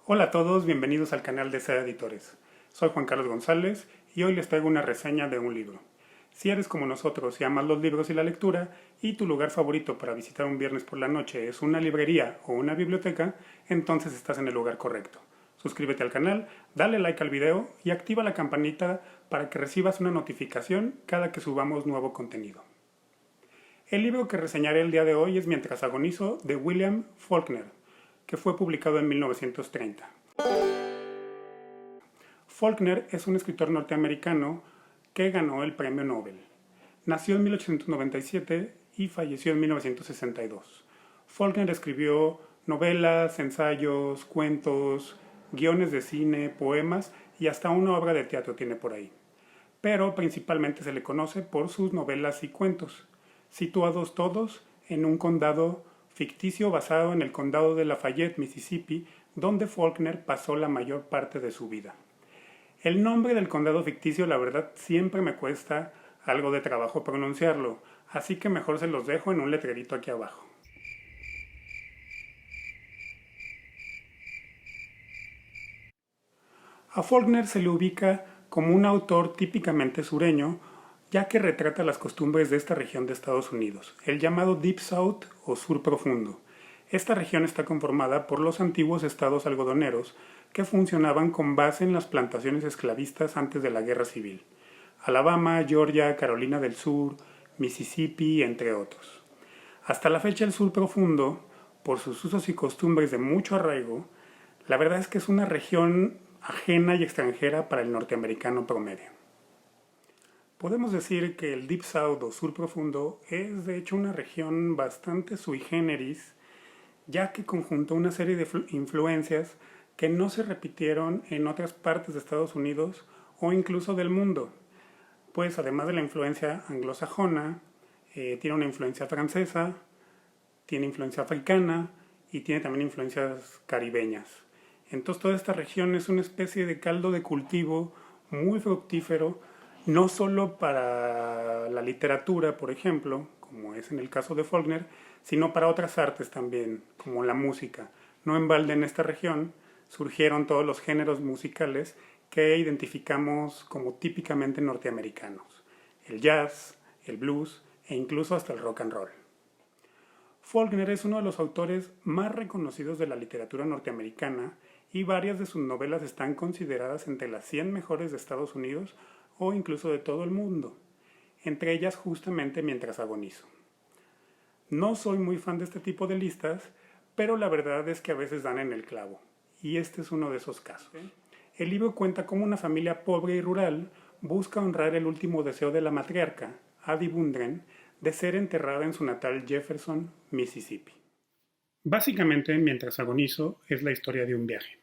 Hola a todos, bienvenidos al canal de SEA Editores. Soy Juan Carlos González y hoy les traigo una reseña de un libro. Si eres como nosotros y amas los libros y la lectura y tu lugar favorito para visitar un viernes por la noche es una librería o una biblioteca, entonces estás en el lugar correcto. Suscríbete al canal, dale like al video y activa la campanita para que recibas una notificación cada que subamos nuevo contenido. El libro que reseñaré el día de hoy es Mientras agonizo, de William Faulkner, que fue publicado en 1930. Faulkner es un escritor norteamericano que ganó el premio Nobel. Nació en 1897 y falleció en 1962. Faulkner escribió novelas, ensayos, cuentos, guiones de cine, poemas y hasta una obra de teatro tiene por ahí. Pero principalmente se le conoce por sus novelas y cuentos, situados todos en un condado ficticio basado en el condado de Lafayette, Mississippi, donde Faulkner pasó la mayor parte de su vida. El nombre del condado ficticio, la verdad, siempre me cuesta algo de trabajo pronunciarlo, así que mejor se los dejo en un letrerito aquí abajo. A Faulkner se le ubica como un autor típicamente sureño, ya que retrata las costumbres de esta región de Estados Unidos, el llamado Deep South o Sur Profundo. Esta región está conformada por los antiguos estados algodoneros que funcionaban con base en las plantaciones esclavistas antes de la Guerra Civil. Alabama, Georgia, Carolina del Sur, Mississippi, entre otros. Hasta la fecha el Sur Profundo, por sus usos y costumbres de mucho arraigo, la verdad es que es una región ajena y extranjera para el norteamericano promedio. Podemos decir que el Deep South o Sur Profundo es de hecho una región bastante sui generis, ya que conjuntó una serie de influencias que no se repitieron en otras partes de Estados Unidos o incluso del mundo. Pues además de la influencia anglosajona, tiene una influencia francesa, tiene influencia africana y tiene también influencias caribeñas. Entonces toda esta región es una especie de caldo de cultivo muy fructífero, no solo para la literatura, por ejemplo, como es en el caso de Faulkner, sino para otras artes también, como la música. No en balde en esta región surgieron todos los géneros musicales que identificamos como típicamente norteamericanos. El jazz, el blues e incluso hasta el rock and roll. Faulkner es uno de los autores más reconocidos de la literatura norteamericana y varias de sus novelas están consideradas entre las 100 mejores de Estados Unidos o incluso de todo el mundo, entre ellas justamente Mientras agonizo. No soy muy fan de este tipo de listas, pero la verdad es que a veces dan en el clavo, y este es uno de esos casos. El libro cuenta cómo una familia pobre y rural busca honrar el último deseo de la matriarca, Addie Bundren, de ser enterrada en su natal Jefferson, Mississippi. Básicamente, Mientras agonizo es la historia de un viaje,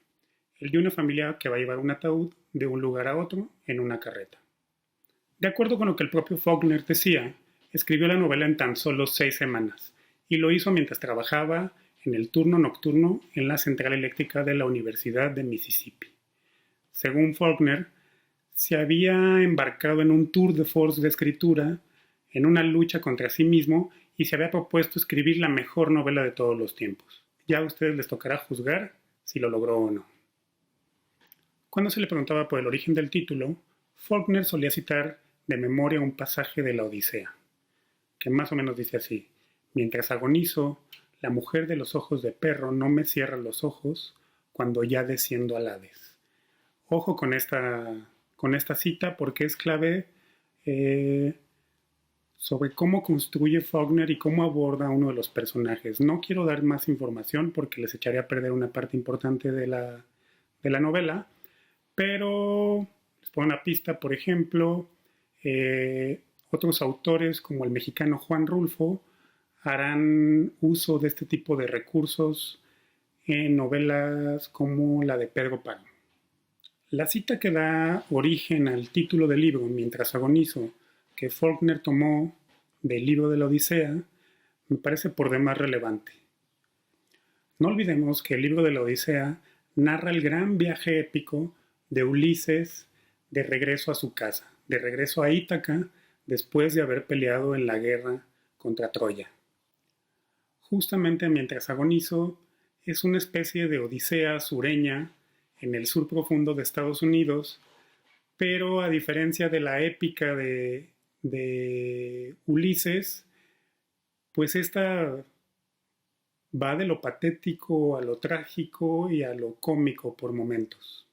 el de una familia que va a llevar un ataúd de un lugar a otro en una carreta. De acuerdo con lo que el propio Faulkner decía, escribió la novela en tan solo 6 semanas, y lo hizo mientras trabajaba en el turno nocturno en la central eléctrica de la Universidad de Mississippi. Según Faulkner, se había embarcado en un tour de force de escritura, en una lucha contra sí mismo, y se había propuesto escribir la mejor novela de todos los tiempos. Ya a ustedes les tocará juzgar si lo logró o no. Cuando se le preguntaba por el origen del título, Faulkner solía citar de memoria un pasaje de la Odisea, que más o menos dice así: mientras agonizo, la mujer de los ojos de perro no me cierra los ojos cuando ya desciendo al Hades. Ojo con esta cita porque es clave sobre cómo construye Faulkner y cómo aborda a uno de los personajes. No quiero dar más información porque les echaría a perder una parte importante de la novela, pero les pongo una pista. Por ejemplo, otros autores como el mexicano Juan Rulfo harán uso de este tipo de recursos en novelas como la de Pedro Páramo. La cita que da origen al título del libro, Mientras agonizo, que Faulkner tomó del libro de la Odisea, me parece por demás relevante. No olvidemos que el libro de la Odisea narra el gran viaje épico de Ulises de regreso a su casa, de regreso a Ítaca, después de haber peleado en la guerra contra Troya. Justamente Mientras agonizo es una especie de odisea sureña en el sur profundo de Estados Unidos, pero a diferencia de la épica de Ulises, pues esta va de lo patético a lo trágico y a lo cómico por momentos.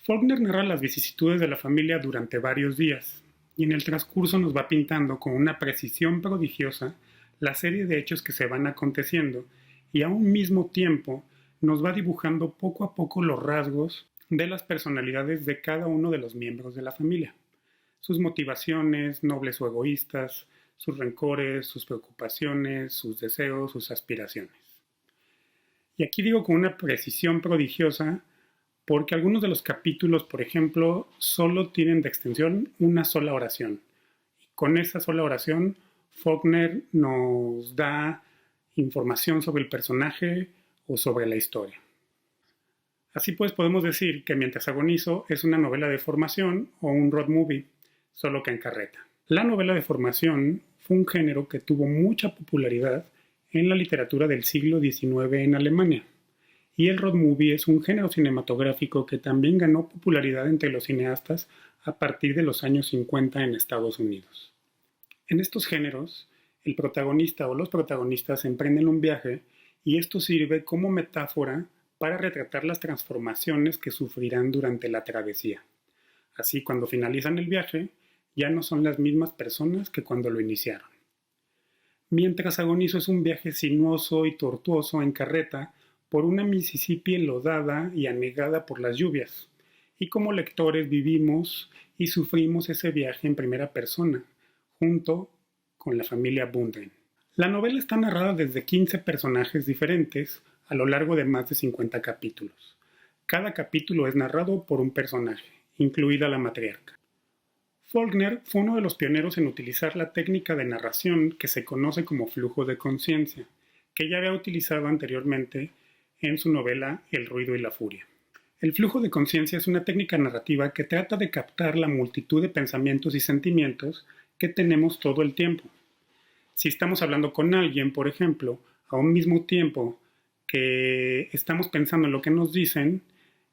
Faulkner narra las vicisitudes de la familia durante varios días, y en el transcurso nos va pintando con una precisión prodigiosa la serie de hechos que se van aconteciendo, y a un mismo tiempo nos va dibujando poco a poco los rasgos de las personalidades de cada uno de los miembros de la familia, sus motivaciones, nobles o egoístas, sus rencores, sus preocupaciones, sus deseos, sus aspiraciones. Y aquí digo con una precisión prodigiosa porque algunos de los capítulos, por ejemplo, solo tienen de extensión una sola oración. Y con esa sola oración, Faulkner nos da información sobre el personaje o sobre la historia. Así pues, podemos decir que Mientras agonizo es una novela de formación o un road movie, solo que en carreta. La novela de formación fue un género que tuvo mucha popularidad en la literatura del siglo XIX en Alemania. Y el road movie es un género cinematográfico que también ganó popularidad entre los cineastas a partir de los años 50 en Estados Unidos. En estos géneros, el protagonista o los protagonistas emprenden un viaje y esto sirve como metáfora para retratar las transformaciones que sufrirán durante la travesía. Así, cuando finalizan el viaje, ya no son las mismas personas que cuando lo iniciaron. Mientras agonizo es un viaje sinuoso y tortuoso en carreta por una Mississippi enlodada y anegada por las lluvias, y como lectores vivimos y sufrimos ese viaje en primera persona, junto con la familia Bundren. La novela está narrada desde 15 personajes diferentes a lo largo de más de 50 capítulos. Cada capítulo es narrado por un personaje, incluida la matriarca. Faulkner fue uno de los pioneros en utilizar la técnica de narración que se conoce como flujo de conciencia, que ya había utilizado anteriormente en su novela El ruido y la furia. El flujo de conciencia es una técnica narrativa que trata de captar la multitud de pensamientos y sentimientos que tenemos todo el tiempo. Si estamos hablando con alguien, por ejemplo, a un mismo tiempo que estamos pensando en lo que nos dicen,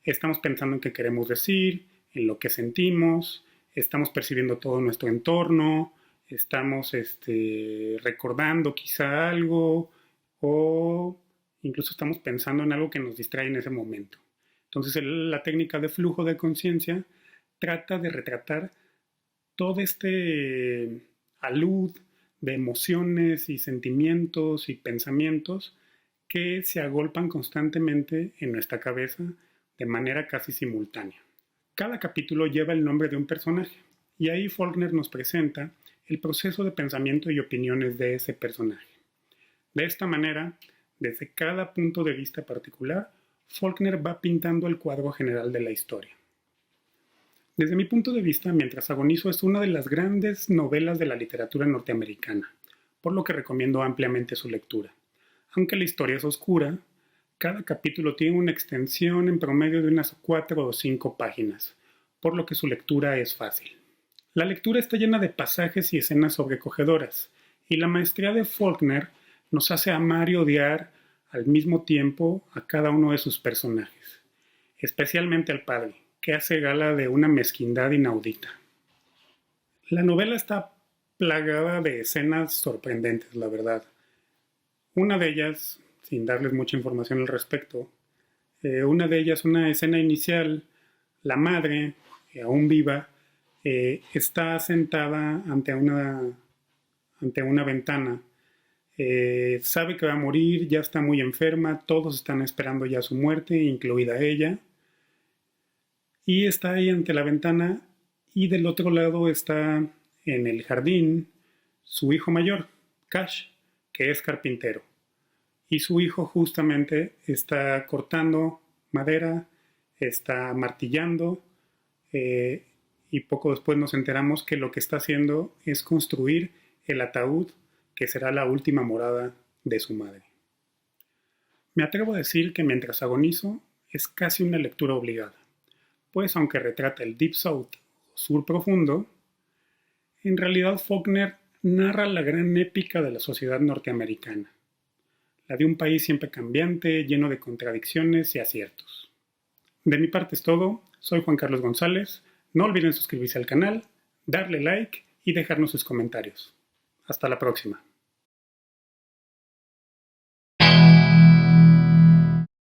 estamos pensando en qué queremos decir, en lo que sentimos, estamos percibiendo todo nuestro entorno, estamos recordando quizá algo o incluso estamos pensando en algo que nos distrae en ese momento. Entonces la técnica de flujo de conciencia trata de retratar todo este alud de emociones y sentimientos y pensamientos que se agolpan constantemente en nuestra cabeza de manera casi simultánea. Cada capítulo lleva el nombre de un personaje y ahí Faulkner nos presenta el proceso de pensamiento y opiniones de ese personaje. De esta manera, desde cada punto de vista particular, Faulkner va pintando el cuadro general de la historia. Desde mi punto de vista, Mientras agonizo es una de las grandes novelas de la literatura norteamericana, por lo que recomiendo ampliamente su lectura. Aunque la historia es oscura, cada capítulo tiene una extensión en promedio de unas 4 o 5 páginas, por lo que su lectura es fácil. La lectura está llena de pasajes y escenas sobrecogedoras, y la maestría de Faulkner nos hace amar y odiar al mismo tiempo a cada uno de sus personajes, especialmente al padre, que hace gala de una mezquindad inaudita. La novela está plagada de escenas sorprendentes, la verdad. Una de ellas, sin darles mucha información al respecto, una de ellas, una escena inicial, la madre, aún viva, está sentada ante una ventana. Sabe que va a morir, ya está muy enferma, todos están esperando ya su muerte, incluida ella. Y está ahí ante la ventana y del otro lado está en el jardín su hijo mayor, Cash, que es carpintero. Y su hijo justamente está cortando madera, está martillando y poco después nos enteramos que lo que está haciendo es construir el ataúd que será la última morada de su madre. Me atrevo a decir que Mientras agonizo es casi una lectura obligada, pues aunque retrata el Deep South o Sur Profundo, en realidad Faulkner narra la gran épica de la sociedad norteamericana. la de un país siempre cambiante, lleno de contradicciones y aciertos. De mi parte es todo, soy Juan Carlos González, no olviden suscribirse al canal, darle like y dejarnos sus comentarios. Hasta la próxima.